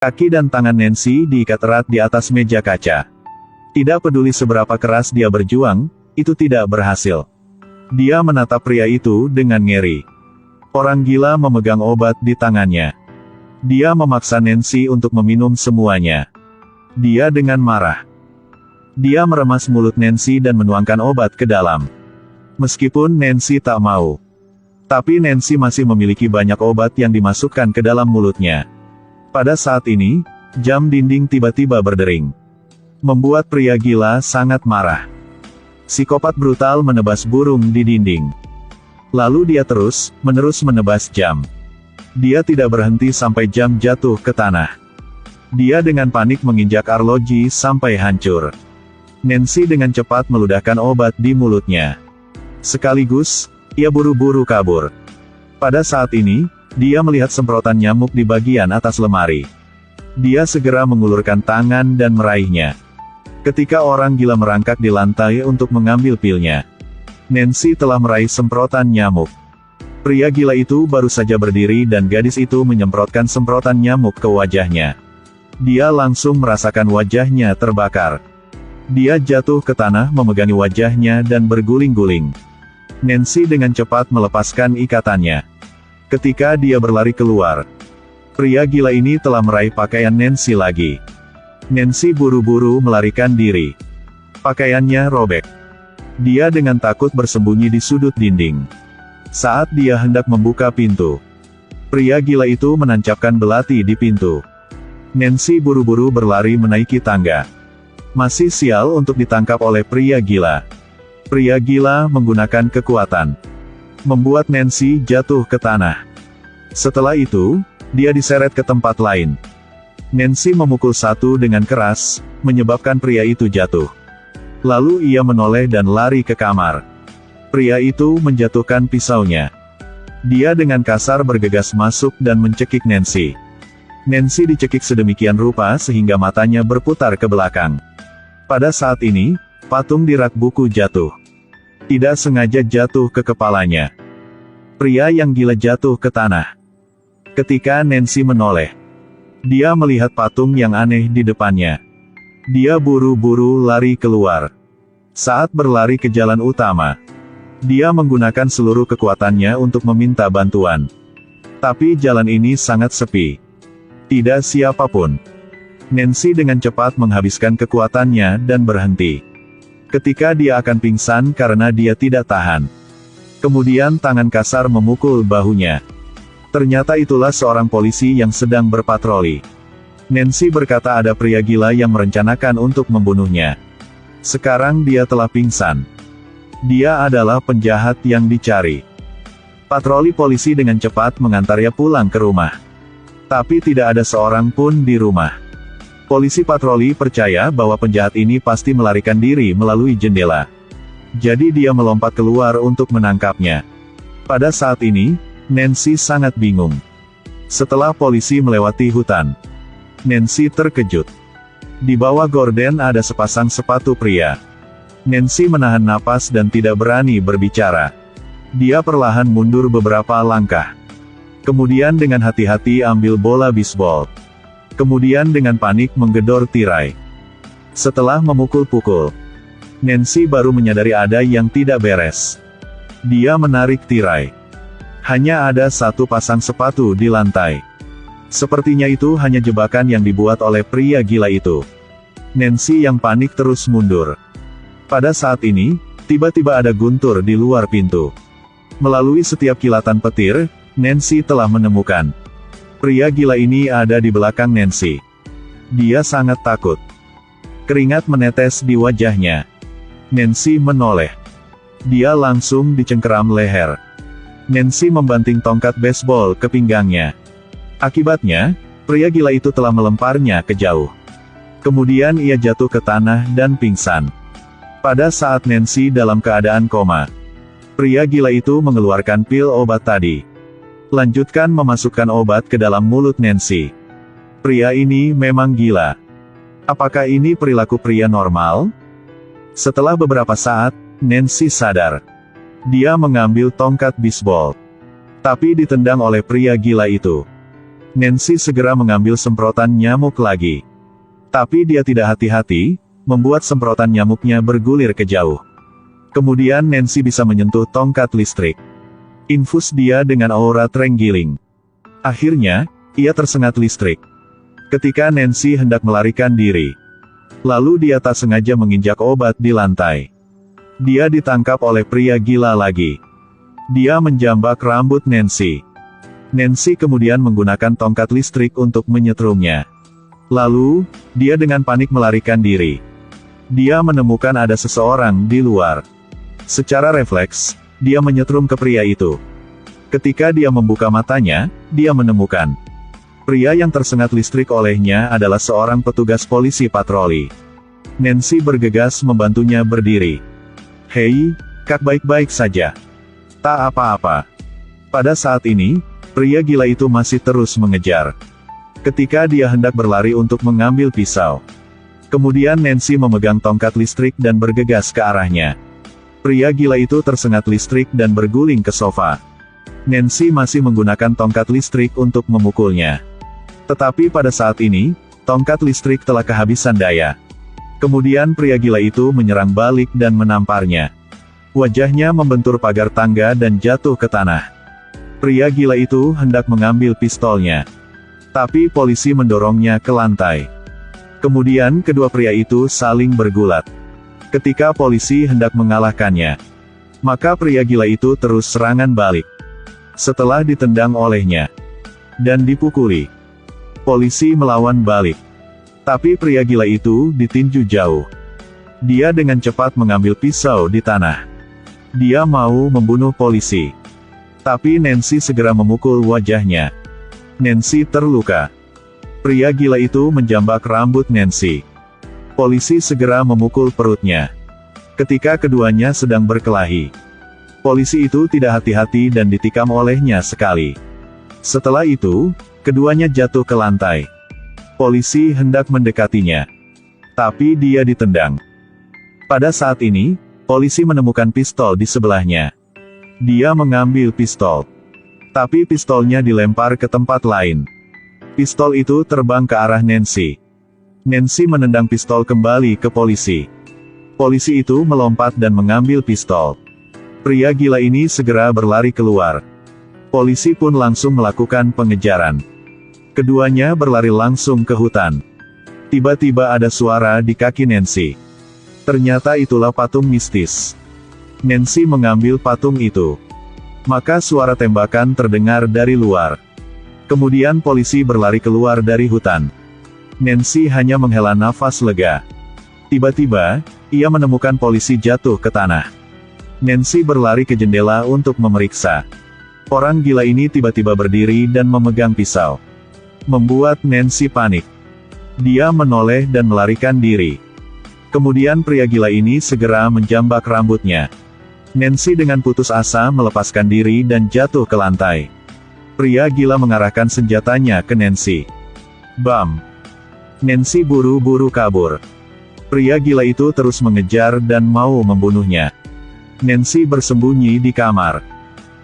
Kaki dan tangan Nancy diikat erat di atas meja kaca. Tidak peduli seberapa keras dia berjuang, itu tidak berhasil. Dia menatap pria itu dengan ngeri. Orang gila memegang obat di tangannya. Dia memaksa Nancy untuk meminum semuanya. Dia dengan marah. Dia meremas mulut Nancy dan menuangkan obat ke dalam. Meskipun Nancy tak mau. Tapi Nancy masih memiliki banyak obat yang dimasukkan ke dalam mulutnya. Pada saat ini, jam dinding tiba-tiba berdering. Membuat pria gila sangat marah. Psikopat brutal menebas burung di dinding. Lalu dia terus-menerus menebas jam. Dia tidak berhenti sampai jam jatuh ke tanah. Dia dengan panik menginjak arloji sampai hancur. Nancy dengan cepat meludahkan obat di mulutnya. Sekaligus, ia buru-buru kabur. Pada saat ini, dia melihat semprotan nyamuk di bagian atas lemari. Dia segera mengulurkan tangan dan meraihnya. Ketika orang gila merangkak di lantai untuk mengambil pilnya, Nancy telah meraih semprotan nyamuk. Pria gila itu baru saja berdiri dan gadis itu menyemprotkan semprotan nyamuk ke wajahnya. Dia langsung merasakan wajahnya terbakar. Dia jatuh ke tanah memegangi wajahnya dan berguling-guling. Nancy dengan cepat melepaskan ikatannya. Ketika dia berlari keluar, pria gila ini telah meraih pakaian Nancy lagi. Nancy buru-buru melarikan diri. Pakaiannya robek. Dia dengan takut bersembunyi di sudut dinding. Saat dia hendak membuka pintu, pria gila itu menancapkan belati di pintu. Nancy buru-buru berlari menaiki tangga. Masih sial untuk ditangkap oleh pria gila. Pria gila menggunakan kekuatan, membuat Nancy jatuh ke tanah. Setelah itu, dia diseret ke tempat lain. Nancy memukul satu dengan keras, menyebabkan pria itu jatuh. Lalu ia menoleh dan lari ke kamar. Pria itu menjatuhkan pisaunya. Dia dengan kasar bergegas masuk dan mencekik Nancy. Nancy dicekik sedemikian rupa sehingga matanya berputar ke belakang. Pada saat ini, patung di rak buku jatuh. Tidak sengaja jatuh ke kepalanya. Pria yang gila jatuh ke tanah. Ketika Nancy menoleh, dia melihat patung yang aneh di depannya. Dia buru-buru lari keluar. Saat berlari ke jalan utama, dia menggunakan seluruh kekuatannya untuk meminta bantuan. Tapi jalan ini sangat sepi. Tidak siapapun. Nancy dengan cepat menghabiskan kekuatannya dan berhenti. Ketika dia akan pingsan karena dia tidak tahan. Kemudian tangan kasar memukul bahunya. Ternyata itulah seorang polisi yang sedang berpatroli. Nancy berkata ada pria gila yang merencanakan untuk membunuhnya. Sekarang dia telah pingsan. Dia adalah penjahat yang dicari. Patroli polisi dengan cepat mengantarnya pulang ke rumah. Tapi tidak ada seorang pun di rumah. Polisi patroli percaya bahwa penjahat ini pasti melarikan diri melalui jendela. Jadi dia melompat keluar untuk menangkapnya. Pada saat ini, Nancy sangat bingung. Setelah polisi melewati hutan, Nancy terkejut. Di bawah gorden ada sepasang sepatu pria. Nancy menahan napas dan tidak berani berbicara. Dia perlahan mundur beberapa langkah. Kemudian dengan hati-hati ambil bola bisbol. Kemudian dengan panik menggedor tirai. Setelah memukul-pukul, Nancy baru menyadari ada yang tidak beres. Dia menarik tirai. Hanya ada satu pasang sepatu di lantai. Sepertinya itu hanya jebakan yang dibuat oleh pria gila itu. Nancy yang panik terus mundur. Pada saat ini, tiba-tiba ada guntur di luar pintu. Melalui setiap kilatan petir, Nancy telah menemukan. Pria gila ini ada di belakang Nancy. Dia sangat takut. Keringat menetes di wajahnya. Nancy menoleh. Dia langsung dicengkeram leher. Nancy membanting tongkat baseball ke pinggangnya. Akibatnya, pria gila itu telah melemparnya ke jauh. Kemudian ia jatuh ke tanah dan pingsan. Pada saat Nancy dalam keadaan koma, pria gila itu mengeluarkan pil obat tadi. Lanjutkan memasukkan obat ke dalam mulut Nancy. Pria ini memang gila. Apakah ini perilaku pria normal? Setelah beberapa saat, Nancy sadar. Dia mengambil tongkat bisbol. Tapi ditendang oleh pria gila itu. Nancy segera mengambil semprotan nyamuk lagi. Tapi dia tidak hati-hati, membuat semprotan nyamuknya bergulir ke jauh. Kemudian Nancy bisa menyentuh tongkat listrik. Infus dia dengan aura terenggiling. Akhirnya, ia tersengat listrik. Ketika Nancy hendak melarikan diri, lalu dia tak sengaja menginjak obat di lantai. Dia ditangkap oleh pria gila lagi. Dia menjambak rambut Nancy. Nancy kemudian menggunakan tongkat listrik untuk menyetrumnya. Lalu, dia dengan panik melarikan diri. Dia menemukan ada seseorang di luar. Secara refleks, dia menyetrum ke pria itu. Ketika dia membuka matanya, dia menemukan pria yang tersengat listrik olehnya adalah seorang petugas polisi patroli. Nancy bergegas membantunya berdiri. "Hei, Kak, baik-baik saja." "Tak apa-apa." Pada saat ini, pria gila itu masih terus mengejar. Ketika dia hendak berlari untuk mengambil pisau, kemudian Nancy memegang tongkat listrik dan bergegas ke arahnya. Pria gila itu tersengat listrik dan berguling ke sofa. Nancy masih menggunakan tongkat listrik untuk memukulnya. Tetapi pada saat ini, tongkat listrik telah kehabisan daya. Kemudian pria gila itu menyerang balik dan menamparnya. Wajahnya membentur pagar tangga dan jatuh ke tanah. Pria gila itu hendak mengambil pistolnya. Tapi polisi mendorongnya ke lantai. Kemudian kedua pria itu saling bergulat. Ketika polisi hendak mengalahkannya, maka pria gila itu terus serangan balik. Setelah ditendang olehnya dan dipukuli, polisi melawan balik. Tapi pria gila itu ditinju jauh. Dia dengan cepat mengambil pisau di tanah. Dia mau membunuh polisi. Tapi Nancy segera memukul wajahnya. Nancy terluka. Pria gila itu menjambak rambut Nancy. Polisi segera memukul perutnya. Ketika keduanya sedang berkelahi, polisi itu tidak hati-hati dan ditikam olehnya sekali. Setelah itu, keduanya jatuh ke lantai. Polisi hendak mendekatinya, tapi dia ditendang. Pada saat ini, polisi menemukan pistol di sebelahnya. Dia mengambil pistol, tapi pistolnya dilempar ke tempat lain. Pistol itu terbang ke arah Nancy. Nancy menendang pistol kembali ke polisi. Polisi itu melompat dan mengambil pistol. Pria gila ini segera berlari keluar. Polisi pun langsung melakukan pengejaran. Keduanya berlari langsung ke hutan. Tiba-tiba ada suara di kaki Nancy. Ternyata itulah patung mistis. Nancy mengambil patung itu. Maka suara tembakan terdengar dari luar. Kemudian polisi berlari keluar dari hutan. Nancy hanya menghela nafas lega. Tiba-tiba, ia menemukan polisi jatuh ke tanah. Nancy berlari ke jendela untuk memeriksa. Orang gila ini tiba-tiba berdiri dan memegang pisau. Membuat Nancy panik. Dia menoleh dan melarikan diri. Kemudian pria gila ini segera menjambak rambutnya. Nancy dengan putus asa melepaskan diri dan jatuh ke lantai. Pria gila mengarahkan senjatanya ke Nancy. Bam! Nancy buru-buru kabur. Pria gila itu terus mengejar dan mau membunuhnya. Nancy bersembunyi di kamar.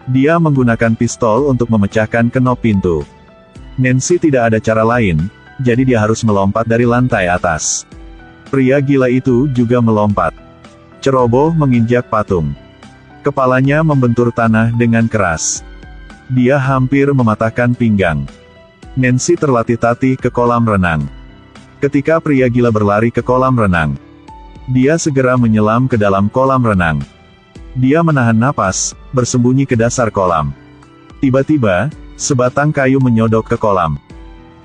Dia menggunakan pistol untuk memecahkan kenop pintu. Nancy tidak ada cara lain, jadi dia harus melompat dari lantai atas. Pria gila itu juga melompat. Ceroboh menginjak patung. Kepalanya membentur tanah dengan keras. Dia hampir mematahkan pinggang. Nancy terlatih-tatih ke kolam renang. Ketika pria gila berlari ke kolam renang, dia segera menyelam ke dalam kolam renang. Dia menahan napas, bersembunyi ke dasar kolam. Tiba-tiba, sebatang kayu menyodok ke kolam.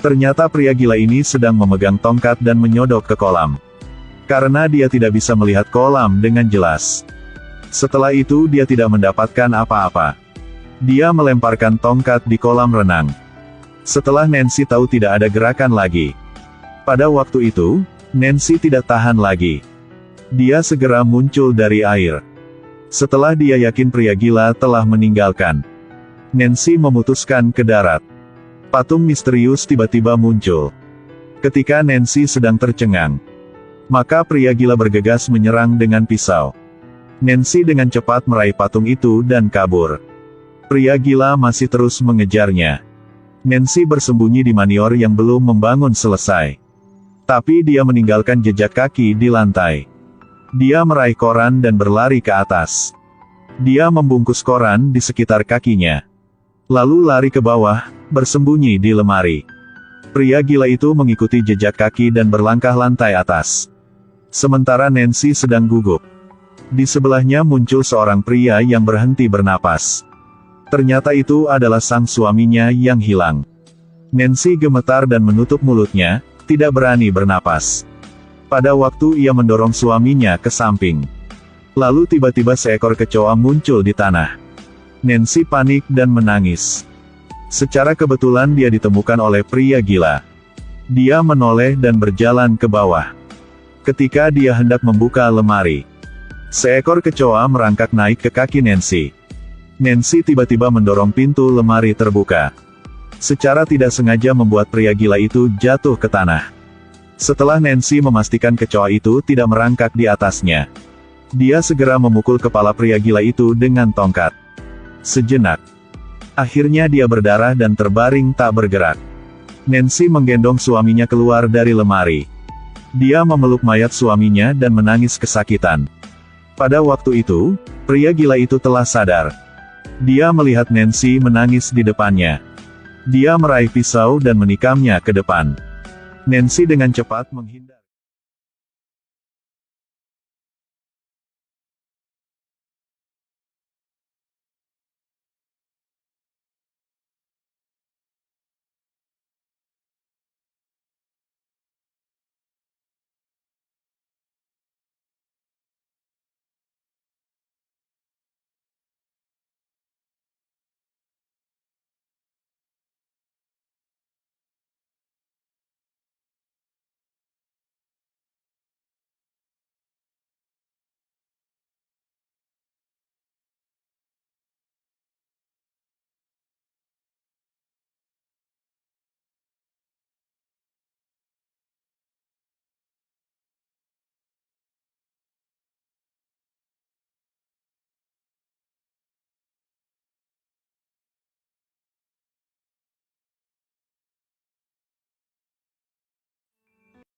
Ternyata pria gila ini sedang memegang tongkat dan menyodok ke kolam. Karena dia tidak bisa melihat kolam dengan jelas. Setelah itu dia tidak mendapatkan apa-apa. Dia melemparkan tongkat di kolam renang. Setelah Nancy tahu tidak ada gerakan lagi. Pada waktu itu, Nancy tidak tahan lagi. Dia segera muncul dari air. Setelah dia yakin pria gila telah meninggalkan, Nancy memutuskan ke darat. Patung misterius tiba-tiba muncul. Ketika Nancy sedang tercengang, maka pria gila bergegas menyerang dengan pisau. Nancy dengan cepat meraih patung itu dan kabur. Pria gila masih terus mengejarnya. Nancy bersembunyi di manior yang belum membangun selesai. Tapi dia meninggalkan jejak kaki di lantai. Dia meraih koran dan berlari ke atas. Dia membungkus koran di sekitar kakinya. Lalu lari ke bawah, bersembunyi di lemari. Pria gila itu mengikuti jejak kaki dan berlangkah lantai atas. Sementara Nancy sedang gugup. Di sebelahnya muncul seorang pria yang berhenti bernapas. Ternyata itu adalah sang suaminya yang hilang. Nancy gemetar dan menutup mulutnya, tidak berani bernapas. Pada waktu ia mendorong suaminya ke samping. Lalu tiba-tiba seekor kecoa muncul di tanah. Nancy panik dan menangis. Secara kebetulan dia ditemukan oleh pria gila. Dia menoleh dan berjalan ke bawah. Ketika dia hendak membuka lemari, seekor kecoa merangkak naik ke kaki Nancy. Nancy tiba-tiba mendorong pintu lemari terbuka. Secara tidak sengaja membuat pria gila itu jatuh ke tanah. Setelah Nancy memastikan kecoa itu tidak merangkak di atasnya, dia segera memukul kepala pria gila itu dengan tongkat. Sejenak, akhirnya dia berdarah dan terbaring tak bergerak. Nancy menggendong suaminya keluar dari lemari. Dia memeluk mayat suaminya dan menangis kesakitan. Pada waktu itu, pria gila itu telah sadar. Dia melihat Nancy menangis di depannya. Dia meraih pisau dan menikamnya ke depan. Nancy dengan cepat menghindar.